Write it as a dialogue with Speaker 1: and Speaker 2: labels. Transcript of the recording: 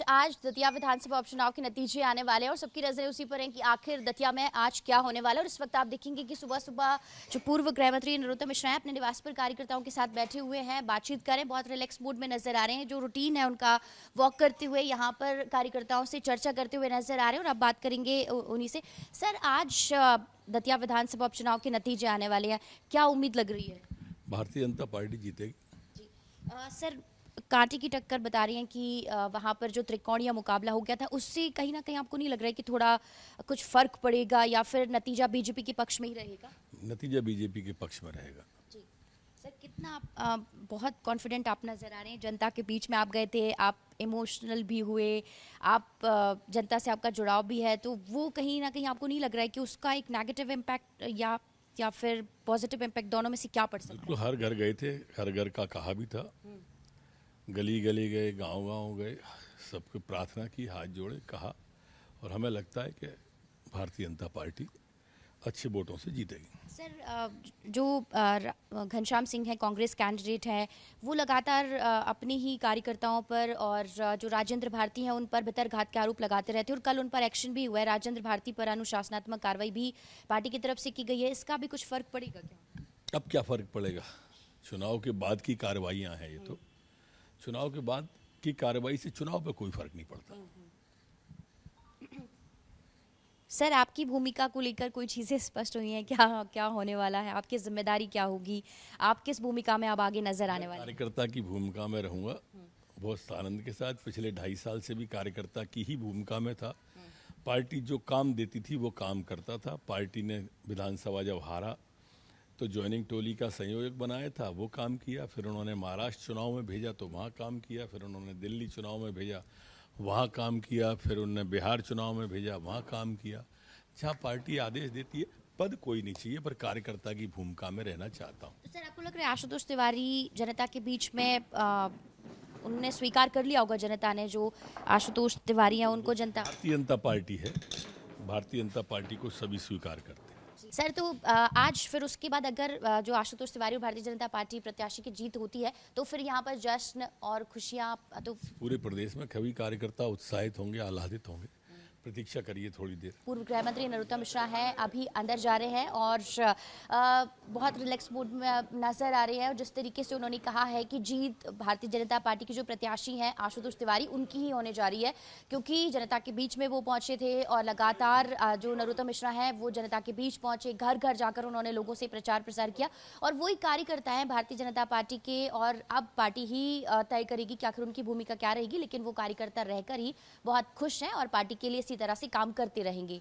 Speaker 1: आज दतिया विधानसभा उपचुनाव के नतीजे आने वाले हैं और सबकी नजरें उसी पर हैं कि आखिर दतिया में आज क्या होने वाला है। और इस वक्त आप देखेंगे कि सुबह सुबह जो पूर्व गृह मंत्री नरोत्तम मिश्रा हैं अपने निवास पर कार्यकर्ताओं के साथ बैठे हुए हैं, बातचीत कर रहे हैं, बहुत रिलैक्स मूड में नजर आ रहे हैं। जो रूटीन है उनका वॉक करते हुए यहाँ पर कार्यकर्ताओं से चर्चा करते हुए नजर आ रहे हैं। और अब बात करेंगे उन्हीं से। सर, आज दतिया विधानसभा उपचुनाव के नतीजे आने वाले हैं, क्या उम्मीद लग रही है?
Speaker 2: भारतीय जनता पार्टी जीतेगी।
Speaker 1: जी सर, कांटे की टक्कर बता रही हैं कि वहां पर जो त्रिकोणीय मुकाबला हो गया था उससे कहीं ना कहीं आपको नहीं लग रहा है कि थोड़ा कुछ फर्क पड़ेगा या फिर नतीजा बीजेपी के पक्ष में ही रहेगा?
Speaker 2: नतीजा बीजेपी के पक्ष में रहेगा।
Speaker 1: जी सर, कितना बहुत कॉन्फिडेंट आप नजर आ रहे हैं। जनता के बीच में आप गए थे, आप इमोशनल भी हुए, आप जनता से आपका जुड़ाव भी है, तो वो कहीं ना कहीं आपको नहीं लग रहा है कि उसका एक नेगेटिव इम्पैक्ट या फिर पॉजिटिव इम्पैक्ट, दोनों में से क्या पड़ सकता है?
Speaker 2: बिल्कुल, हर घर गए थे, हर घर का कहा भी था, गली गली गए, गांव गांव गए, सबको प्रार्थना की, हाथ जोड़े, कहा। और हमें लगता है कि भारतीय जनता पार्टी अच्छे वोटों से जीतेगी।
Speaker 1: सर, जो घनश्याम सिंह है, कांग्रेस कैंडिडेट है, वो लगातार अपने ही कार्यकर्ताओं पर और जो राजेंद्र भारती हैं उन पर भितरघात के आरोप लगाते रहते हैं और कल उन पर एक्शन भी हुआ है। राजेंद्र भारती पर अनुशासनात्मक कार्रवाई भी पार्टी की तरफ से की गई है। इसका भी कुछ फर्क पड़ेगा क्या?
Speaker 2: अब क्या फर्क पड़ेगा? चुनाव के बाद की कार्रवाइयाँ हैं ये तो। चुनाव के बाद की कार्रवाई से चुनाव पे कोई फर्क नहीं पड़ता।
Speaker 1: सर, आपकी भूमिका को लेकर कोई चीज़ें स्पष्ट हुई हैं क्या? क्या होने वाला है, आपकी जिम्मेदारी क्या होगी, आप किस भूमिका में अब आगे नजर आने वाले?
Speaker 2: कार्यकर्ता की भूमिका में रहूंगा, बहुत आनंद के साथ। पिछले 2.5 साल से भी कार्यकर्ता की ही भूमिका में था। पार्टी जो काम देती थी वो काम करता था। पार्टी ने विधानसभा जब हारा तो ज्वाइनिंग टोली का संयोजक बनाया था, वो काम किया। फिर उन्होंने महाराष्ट्र चुनाव में भेजा तो वहाँ काम किया। फिर उन्होंने दिल्ली चुनाव में भेजा, वहाँ काम किया। फिर उन्होंने बिहार चुनाव में भेजा, वहाँ काम किया। जहाँ पार्टी आदेश देती है, पद कोई नहीं चाहिए, पर कार्यकर्ता की भूमिका में रहना चाहता हूँ।
Speaker 1: तो सर, आपको लग रहा है आशुतोष तिवारी जनता के बीच में उन्होंने स्वीकार कर लिया होगा, जनता ने, जो आशुतोष तिवारी हैं उनको जनता?
Speaker 2: भारतीय जनता पार्टी है, भारतीय जनता पार्टी को सभी स्वीकार करते हैं।
Speaker 1: सर, तो आज फिर उसके बाद अगर जो आशुतोष तिवारी और भारतीय जनता पार्टी प्रत्याशी की जीत होती है तो फिर यहाँ पर जश्न और खुशियाँ तो
Speaker 2: पूरे प्रदेश में सभी कार्यकर्ता उत्साहित होंगे, आह्लादित होंगे। प्रतीक्षा करिए थोड़ी देर।
Speaker 1: पूर्व गृह मंत्री नरोत्तम मिश्रा हैं, अभी अंदर जा रहे हैं और बहुत रिलैक्स मूड में नजर आ रहे हैं। और जिस तरीके से उन्होंने कहा है कि जीत भारतीय जनता पार्टी के जो प्रत्याशी हैं आशुतोष तिवारी, उनकी ही होने जा रही है, क्योंकि जनता के बीच में वो पहुंचे थे और लगातार जो नरोत्तम मिश्रा हैं वो जनता के बीच पहुंचे, घर घर जाकर उन्होंने लोगों से प्रचार प्रसार किया। और वही कार्यकर्ता हैं भारतीय जनता पार्टी के, और अब पार्टी ही तय करेगी कि आखिर उनकी भूमिका क्या रहेगी, लेकिन वो कार्यकर्ता रहकर ही बहुत खुश हैं और पार्टी के लिए तरह से काम करते रहेंगे।